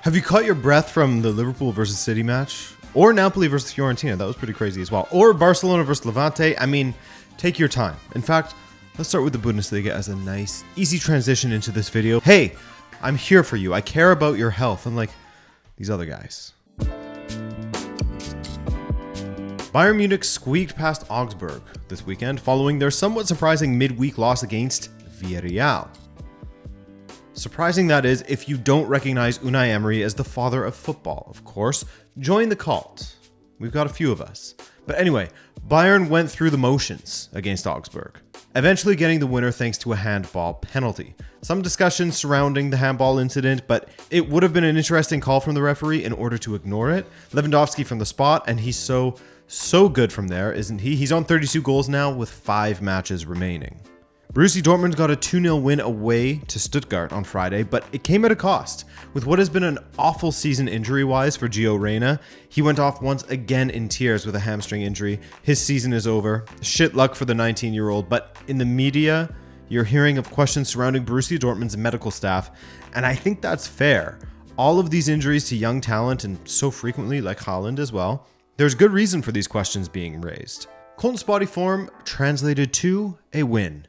Have you caught your breath from the Liverpool versus City match? Or Napoli versus Fiorentina? That was pretty crazy as well. Or Barcelona versus Levante? I mean, take your time. In fact, let's start with the Bundesliga as a nice, easy transition into this video. Hey, I'm here for you. I care about your health, unlike these other guys. Bayern Munich squeaked past Augsburg this weekend following their somewhat surprising midweek loss against Villarreal. Surprising that is if you don't recognize Unai Emery as the father of football, of course. Join the cult. We've got a few of us. But anyway, Bayern went through the motions against Augsburg, eventually getting the winner thanks to a handball penalty. Some discussion surrounding the handball incident, but it would have been an interesting call from the referee in order to ignore it. Lewandowski from the spot, and he's so good from there, isn't he? He's on 32 goals now with 5 matches remaining. Borussia Dortmund got a 2-0 win away to Stuttgart on Friday, but it came at a cost. With what has been an awful season injury-wise for Gio Reyna, he went off once again in tears with a hamstring injury. His season is over. Shit luck for the 19-year-old, but in the media, you're hearing of questions surrounding Borussia Dortmund's medical staff, and I think that's fair. All of these injuries to young talent, and so frequently, like Haaland as well, there's good reason for these questions being raised. Köln's spotty form translated to a win.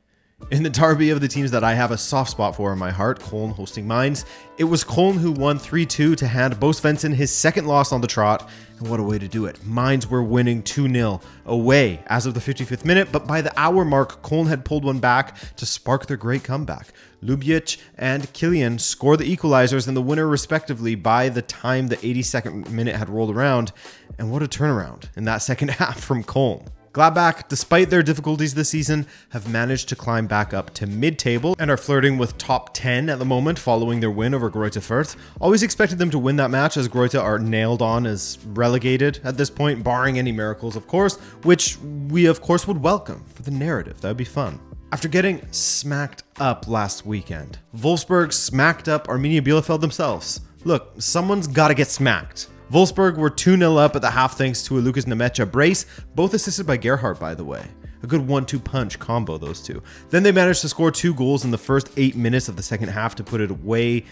In the derby of the teams that I have a soft spot for in my heart, Köln hosting Mainz, it was Köln who won 3-2 to hand Bo Svensson his second loss on the trot, and what a way to do it. Mainz were winning 2-0 away as of the 55th minute, but by the hour mark, Köln had pulled one back to spark their great comeback. Ljubic and Killian score the equalizers and the winner respectively by the time the 82nd minute had rolled around, and what a turnaround in that second half from Köln. Gladbach, despite their difficulties this season, have managed to climb back up to mid-table and are flirting with top 10 at the moment following their win over Greuther Fürth. Always expected them to win that match as Greuther are nailed on as relegated at this point, barring any miracles, of course, which we, of course, would welcome for the narrative. That would be fun. After getting smacked up last weekend, Wolfsburg smacked up Arminia Bielefeld themselves. Look, someone's got to get smacked. Wolfsburg were 2-0 up at the half thanks to a Lucas Nemecha brace, both assisted by Gerhardt, by the way. A good 1-2 punch combo, those two. Then they managed to score 2 goals in the first 8 minutes of the second half to put it way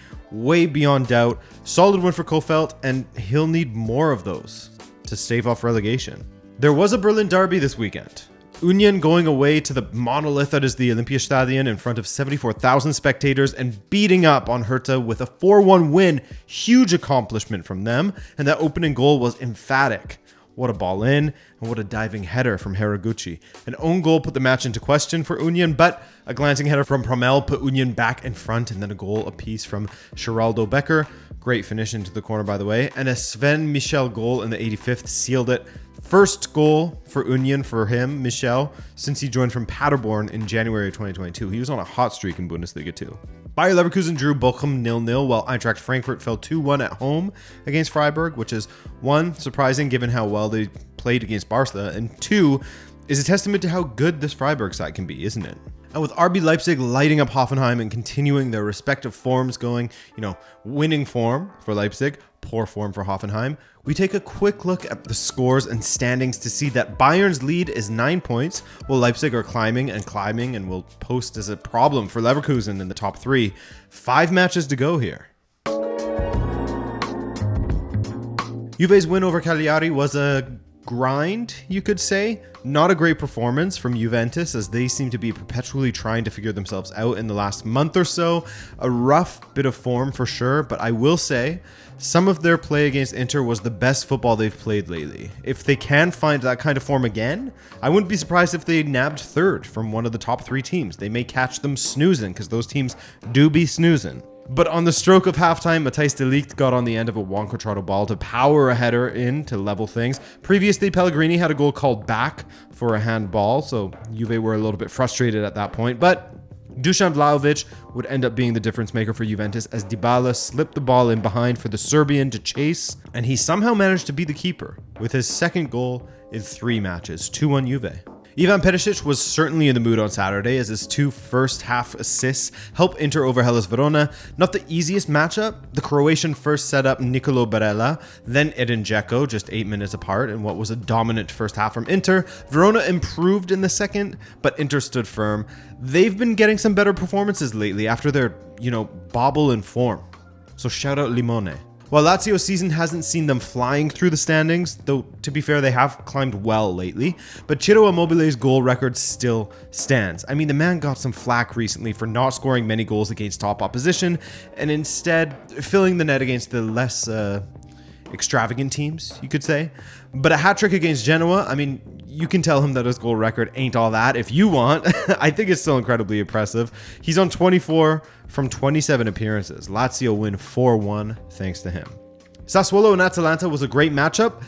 beyond doubt. Solid win for Kofeld, and he'll need more of those to stave off relegation. There was a Berlin derby this weekend. Union going away to the monolith that is the Olympiastadion in front of 74,000 spectators and beating up on Hertha with a 4-1 win. Huge accomplishment from them, and that opening goal was emphatic. What a ball in, and what a diving header from Haraguchi. An own goal put the match into question for Union, but a glancing header from Promel put Union back in front, and then a goal apiece from Geraldo Becker. Great finish into the corner, by the way, and a Sven Michel goal in the 85th sealed it. First goal for Union for him, Michel, since he joined from Paderborn in January of 2022. He was on a hot streak in Bundesliga too. Bayer Leverkusen drew Bochum 0-0, while Eintracht Frankfurt fell 2-1 at home against Freiburg, which is 1, surprising given how well they played against Barca, and 2, is a testament to how good this Freiburg side can be, isn't it? And with RB Leipzig lighting up Hoffenheim and continuing their respective forms going, winning form for Leipzig, poor form for Hoffenheim, we take a quick look at the scores and standings to see that Bayern's lead is 9 points, while Leipzig are climbing and will post as a problem for Leverkusen in the top 3. 5 matches to go here. Juve's win over Cagliari was a grind, you could say. Not a great performance from Juventus, as they seem to be perpetually trying to figure themselves out in the last month or so. A rough bit of form for sure, but I will say some of their play against Inter was the best football they've played lately. If they can find that kind of form again, I wouldn't be surprised if they nabbed third from one of the top 3 teams. They may catch them snoozing, because those teams do be snoozing. But on the stroke of halftime, Matthijs de Ligt got on the end of a Juan Cuadrado ball to power a header in to level things. Previously, Pellegrini had a goal called back for a handball, so Juve were a little bit frustrated at that point. But Dusan Vlahovic would end up being the difference maker for Juventus as Dybala slipped the ball in behind for the Serbian to chase, and he somehow managed to be the keeper with his second goal in 3 matches, 2-1 Juve. Ivan Perisic was certainly in the mood on Saturday as his 2 first-half assists helped Inter over Hellas Verona. Not the easiest matchup. The Croatian first set up Nicolo Barella, then Edin Dzeko, just 8 minutes apart in what was a dominant first half from Inter. Verona improved in the second, but Inter stood firm. They've been getting some better performances lately after their, bobble in form. So shout out Limone. While Lazio's season hasn't seen them flying through the standings, though to be fair, they have climbed well lately, but Ciro Immobile's goal record still stands. I mean, the man got some flack recently for not scoring many goals against top opposition, and instead filling the net against the less extravagant teams, you could say. But a hat-trick against Genoa, I mean, you can tell him that his goal record ain't all that if you want. I think it's still incredibly impressive. He's on 24 from 27 appearances. Lazio win 4-1 thanks to him. Sassuolo and Atalanta was a great matchup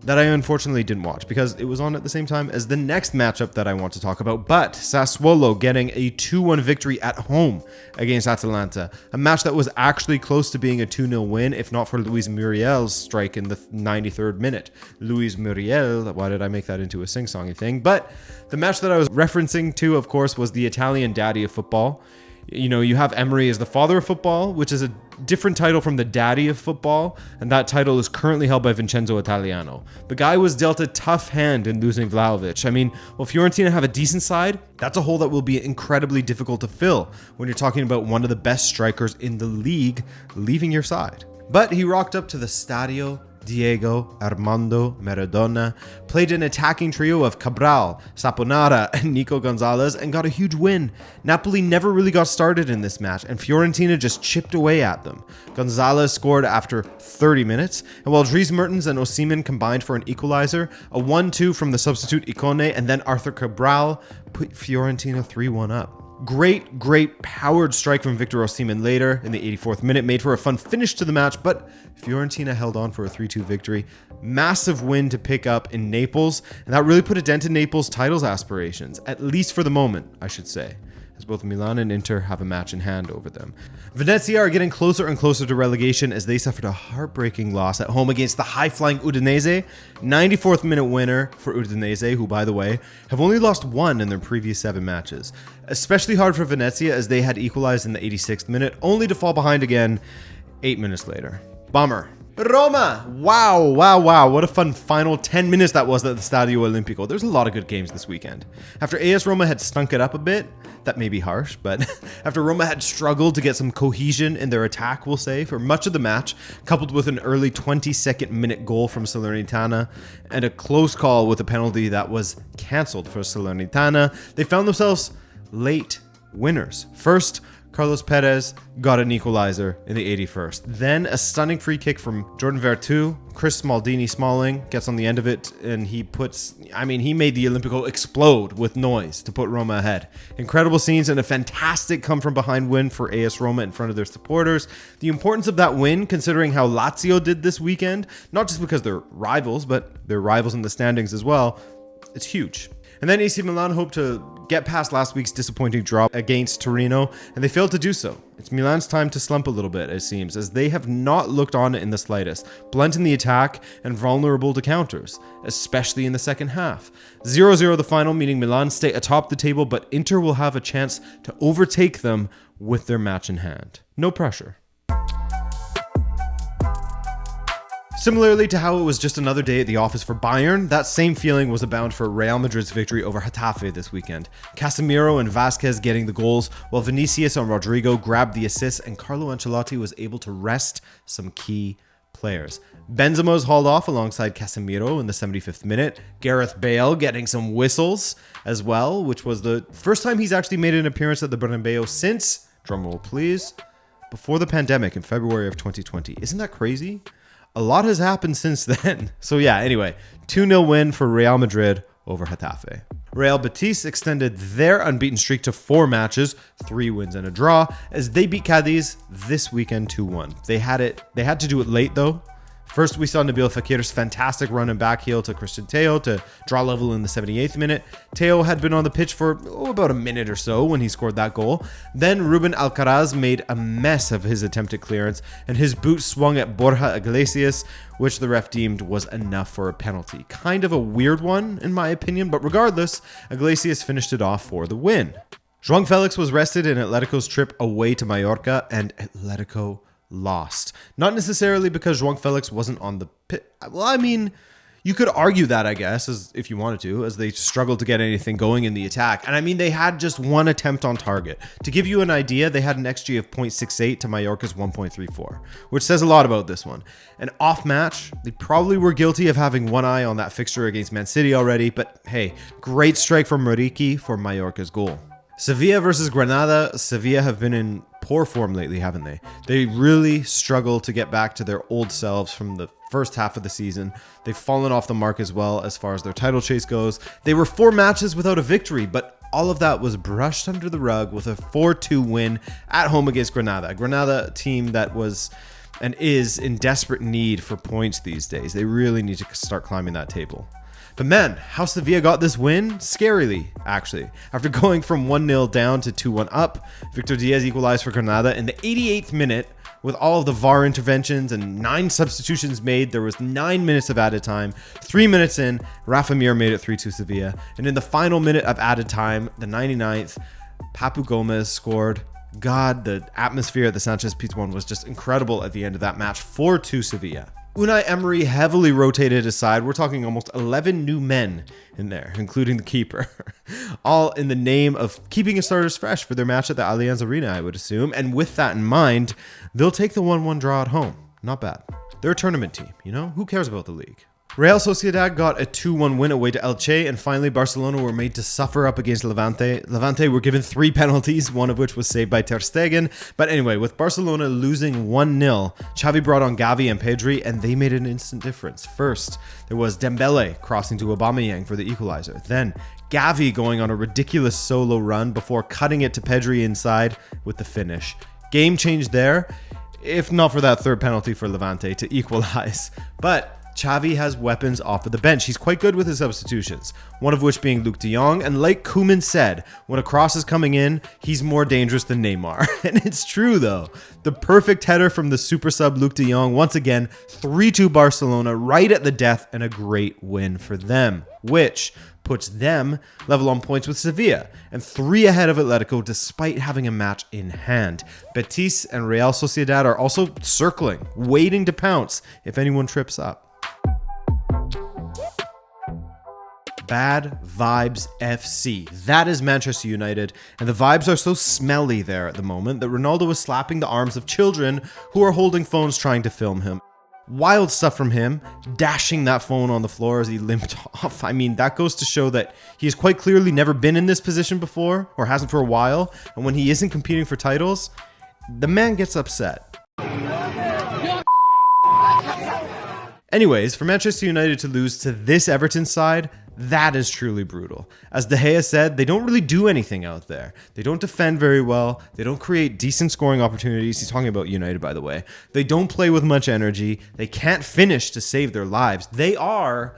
that I unfortunately didn't watch because it was on at the same time as the next matchup that I want to talk about. But Sassuolo getting a 2-1 victory at home against Atalanta, a match that was actually close to being a 2-0 win if not for Luis Muriel's strike in the 93rd minute. Luis Muriel, why did I make that into a sing-songy thing? But the match that I was referencing to, of course, was the Italian daddy of football. You know, you have Emery as the father of football, which is a different title from the daddy of football, and that title is currently held by Vincenzo Italiano. The guy was dealt a tough hand in losing Vlahovic. I mean, while Fiorentina have a decent side, that's a hole that will be incredibly difficult to fill when you're talking about one of the best strikers in the league leaving your side. But he rocked up to the Stadio Diego Armando Maradona, played an attacking trio of Cabral, Saponara, and Nico Gonzalez, and got a huge win. Napoli never really got started in this match, and Fiorentina just chipped away at them. Gonzalez scored after 30 minutes, and while Dries Mertens and Osimhen combined for an equalizer, a 1-2 from the substitute Icone, and then Arthur Cabral put Fiorentina 3-1 up. Great powered strike from Victor Osimhen later in the 84th minute made for a fun finish to the match, but Fiorentina held on for a 3-2 victory. Massive win to pick up in Naples, and that really put a dent in Naples' titles aspirations, at least for the moment, I should say, as both Milan and Inter have a match in hand over them. Venezia are getting closer and closer to relegation as they suffered a heartbreaking loss at home against the high-flying Udinese. 94th minute winner for Udinese, who, by the way, have only lost one in their previous 7 matches. Especially hard for Venezia as they had equalized in the 86th minute, only to fall behind again 8 minutes later. Bummer. Roma! Wow. What a fun final 10 minutes that was at the Stadio Olimpico. There's a lot of good games this weekend. After AS Roma had stunk it up a bit, that may be harsh, but after Roma had struggled to get some cohesion in their attack, we'll say, for much of the match, coupled with an early 22nd minute goal from Salernitana and a close call with a penalty that was cancelled for Salernitana, they found themselves late winners. First, Carlos Perez got an equalizer in the 81st. Then a stunning free kick from Jordan Vertu. Chris Maldini-Smalling gets on the end of it, and he made the Olimpico explode with noise to put Roma ahead. Incredible scenes and a fantastic come-from-behind win for AS Roma in front of their supporters. The importance of that win, considering how Lazio did this weekend, not just because they're rivals, but they're rivals in the standings as well, it's huge. And then AC Milan hoped to get past last week's disappointing draw against Torino, and they failed to do so. It's Milan's time to slump a little bit, it seems, as they have not looked on in the slightest, blunt in the attack and vulnerable to counters, especially in the second half. 0-0 the final, meaning Milan stay atop the table, but Inter will have a chance to overtake them with their match in hand. No pressure. Similarly to how it was just another day at the office for Bayern, that same feeling was abound for Real Madrid's victory over Getafe this weekend. Casemiro and Vasquez getting the goals, while Vinicius and Rodrigo grabbed the assists, and Carlo Ancelotti was able to rest some key players. Benzema was hauled off alongside Casemiro in the 75th minute. Gareth Bale getting some whistles as well, which was the first time he's actually made an appearance at the Bernabeu since, drumroll please, before the pandemic in February of 2020. Isn't that crazy? A lot has happened since then. So yeah, anyway, 2-0 win for Real Madrid over Getafe. Real Betis extended their unbeaten streak to 4 matches, 3 wins and a draw, as they beat Cadiz this weekend 2-1. They had to do it late though. First, we saw Nabil Fekir's fantastic run and back heel to Christian Teo to draw level in the 78th minute. Teo had been on the pitch for about a minute or so when he scored that goal. Then Ruben Alcaraz made a mess of his attempted clearance, and his boot swung at Borja Iglesias, which the ref deemed was enough for a penalty. Kind of a weird one, in my opinion, but regardless, Iglesias finished it off for the win. João Felix was rested in Atletico's trip away to Mallorca, and Atletico lost. Not necessarily because João Felix wasn't on the pit. Well, I mean, You could argue that, I guess, as if you wanted to, as they struggled to get anything going in the attack. And I mean, they had just one attempt on target. To give you an idea, they had an XG of 0.68 to Mallorca's 1.34, which says a lot about this one. An off match, they probably were guilty of having one eye on that fixture against Man City already, but hey, great strike from Muriqi for Mallorca's goal. Sevilla versus Granada. Sevilla have been in poor form lately, haven't they? They really struggle to get back to their old selves from the first half of the season. They've fallen off the mark as well as far as their title chase goes. They were 4 matches without a victory, but all of that was brushed under the rug with a 4-2 win at home against Granada. Granada, a team that was and is in desperate need for points these days. They really need to start climbing that table. But man, how Sevilla got this win? Scarily, actually. After going from 1-0 down to 2-1 up, Victor Diaz equalized for Granada in the 88th minute. With all of the VAR interventions and 9 substitutions made, there was 9 minutes of added time. 3 minutes in, Rafa Mir made it 3-2 Sevilla. And in the final minute of added time, the 99th, Papu Gomez scored. God, the atmosphere at the Sanchez Pizjuan was just incredible at the end of that match. 4-2 Sevilla. Unai Emery heavily rotated his side. We're talking almost 11 new men in there, including the keeper. All in the name of keeping his starters fresh for their match at the Allianz Arena, I would assume. And with that in mind, they'll take the 1-1 draw at home. Not bad. They're a tournament team, you know? Who cares about the league? Real Sociedad got a 2-1 win away to Elche, and finally Barcelona were made to suffer up against Levante. Levante were given 3 penalties, one of which was saved by Ter Stegen. But anyway, with Barcelona losing 1-0, Xavi brought on Gavi and Pedri, and they made an instant difference. First, there was Dembele crossing to Aubameyang for the equalizer. Then Gavi going on a ridiculous solo run before cutting it to Pedri inside with the finish. Game change there, if not for that 3rd penalty for Levante to equalize. But Xavi has weapons off of the bench. He's quite good with his substitutions, one of which being Luuk de Jong. And like Koeman said, when a cross is coming in, he's more dangerous than Neymar. And it's true, though. The perfect header from the super sub Luuk de Jong. Once again, 3-2 Barcelona right at the death, and a great win for them, which puts them level on points with Sevilla and 3 ahead of Atletico despite having a match in hand. Betis and Real Sociedad are also circling, waiting to pounce if anyone trips up. Bad Vibes FC. That is Manchester United, and the vibes are so smelly there at the moment that Ronaldo is slapping the arms of children who are holding phones trying to film him. Wild stuff from him, dashing that phone on the floor as he limped off. I mean, that goes to show that he has quite clearly never been in this position before, or hasn't for a while, and when he isn't competing for titles, the man gets upset. Anyways, for Manchester United to lose to this Everton side, that is truly brutal. As De Gea said, they don't really do anything out there. They don't defend very well. They don't create decent scoring opportunities. He's talking about United, by the way. They don't play with much energy. They can't finish to save their lives. They are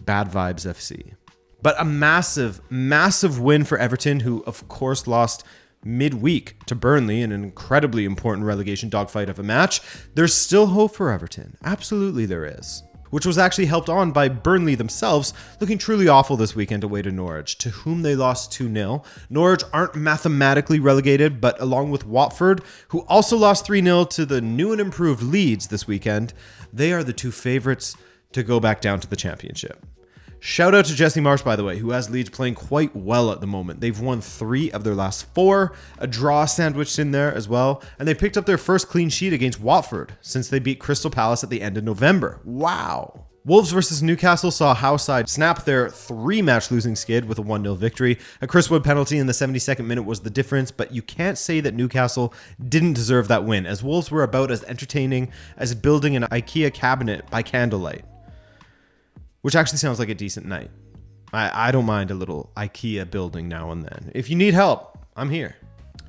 Bad Vibes FC. But a massive, massive win for Everton, who of course lost midweek to Burnley in an incredibly important relegation dogfight of a match. There's still hope for Everton. Absolutely there is. Which was actually helped on by Burnley themselves, looking truly awful this weekend away to Norwich, to whom they lost 2-0. Norwich aren't mathematically relegated, but along with Watford, who also lost 3-0 to the new and improved Leeds this weekend, they are the 2 favorites to go back down to the Championship. Shout out to Jesse Marsch, by the way, who has Leeds playing quite well at the moment. They've won 3 of their last 4, a draw sandwiched in there as well, and they picked up their first clean sheet against Watford since they beat Crystal Palace at the end of November. Wow. Wolves versus Newcastle saw Howe side snap their 3-match losing skid with a 1-0 victory. A Chris Wood penalty in the 72nd minute was the difference, but you can't say that Newcastle didn't deserve that win, as Wolves were about as entertaining as building an IKEA cabinet by candlelight. Which actually sounds like a decent night. I don't mind a little IKEA building now and then. If you need help, I'm here.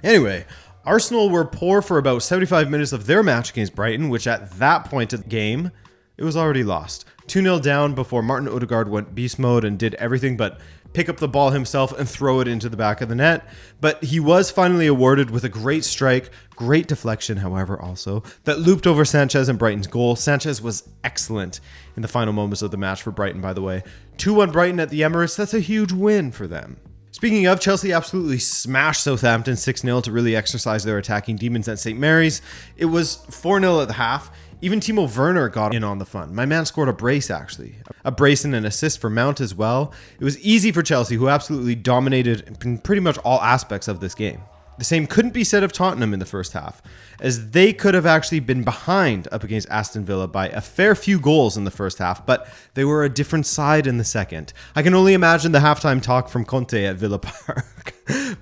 Anyway, Arsenal were poor for about 75 minutes of their match against Brighton, which at that point of the game, it was already lost. 2-0 down before Martin Odegaard went beast mode and did everything but pick up the ball himself and throw it into the back of the net. But he was finally awarded with a great strike, great deflection, however, also, that looped over Sanchez and Brighton's goal. Sanchez was excellent in the final moments of the match for Brighton, by the way. 2-1 Brighton at the Emirates, that's a huge win for them. Speaking of, Chelsea absolutely smashed Southampton 6-0 to really exercise their attacking demons at St. Mary's. It was 4-0 at the half. Even Timo Werner got in on the fun. My man scored a brace, actually. A brace and an assist for Mount as well. It was easy for Chelsea, who absolutely dominated in pretty much all aspects of this game. The same couldn't be said of Tottenham in the first half, as they could have actually been behind up against Aston Villa by a fair few goals in the first half, but they were a different side in the second. I can only imagine the halftime talk from Conte at Villa Park.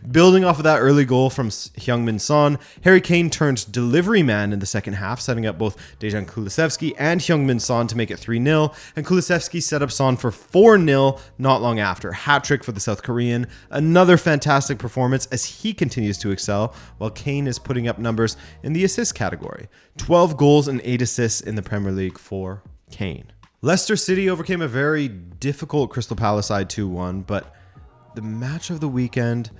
Building off of that early goal from Heung-min Son, Harry Kane turned delivery man in the second half, setting up both Dejan Kulusevski and Heung-min Son to make it 3-0, and Kulusevski set up Son for 4-0 not long after. Hat-trick for the South Korean. Another fantastic performance as he continues to excel, while Kane is putting up numbers in the assist category. 12 goals and 8 assists in the Premier League for Kane. Leicester City overcame a very difficult Crystal Palace side 2-1, but the match of the weekend,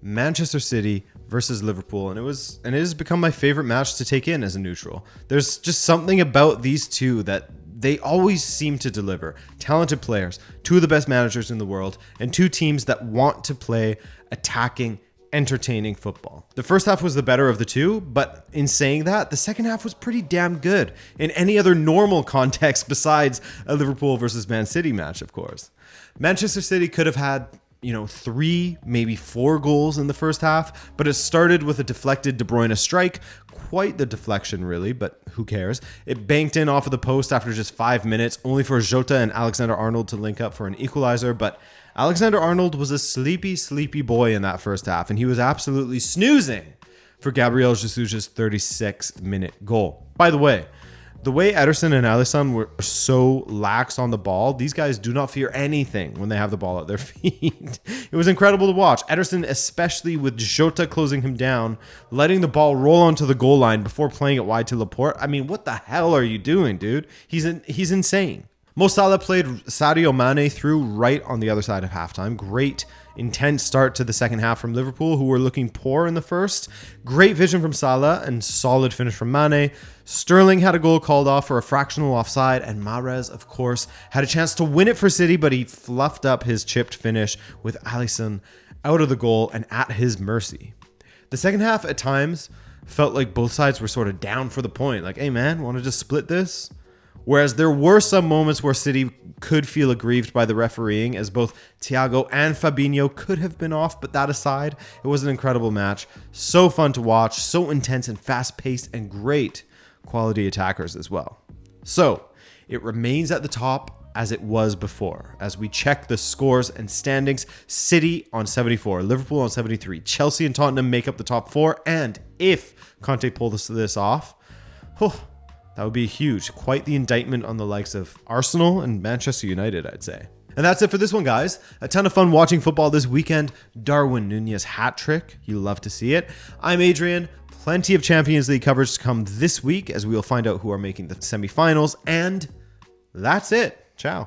Manchester City versus Liverpool, and it has become my favorite match to take in as a neutral. There's just something about these two that they always seem to deliver. Talented players, two of the best managers in the world, and two teams that want to play attacking, entertaining football. The first half was the better of the two, but in saying that, the second half was pretty damn good in any other normal context besides a Liverpool versus Man City match, of course. Manchester City could have had 3, maybe 4 goals in the first half, but it started with a deflected De Bruyne strike. Quite the deflection, really, but who cares? It banked in off of the post after just 5 minutes, only for Jota and Alexander-Arnold to link up for an equalizer, but Alexander-Arnold was a sleepy, sleepy boy in that first half, and he was absolutely snoozing for Gabriel Jesus' 36th-minute goal. By the way Ederson and Alisson were so lax on the ball, these guys do not fear anything when they have the ball at their feet. It was incredible to watch. Ederson, especially with Jota closing him down, letting the ball roll onto the goal line before playing it wide to Laporte. I mean, what the hell are you doing, dude? He's insane. Mo Salah played Sadio Mane through right on the other side of halftime. Great, intense start to the second half from Liverpool, who were looking poor in the first. Great vision from Salah and solid finish from Mane. Sterling had a goal called off for a fractional offside, and Mahrez, of course, had a chance to win it for City, but he fluffed up his chipped finish with Alisson out of the goal and at his mercy. The second half, at times, felt like both sides were sort of down for the point. Like, hey man, want to just split this? Whereas there were some moments where City could feel aggrieved by the refereeing, as both Thiago and Fabinho could have been off, but that aside, it was an incredible match. So fun to watch, so intense and fast-paced, and great quality attackers as well. So, it remains at the top as it was before. As we check the scores and standings, City on 74, Liverpool on 73, Chelsea and Tottenham make up the top 4, and if Conte pulls this off, that would be huge. Quite the indictment on the likes of Arsenal and Manchester United, I'd say. And that's it for this one, guys. A ton of fun watching football this weekend. Darwin Nunez hat trick. You love to see it. I'm Adrian. Plenty of Champions League coverage to come this week as we will find out who are making the semifinals. And that's it. Ciao.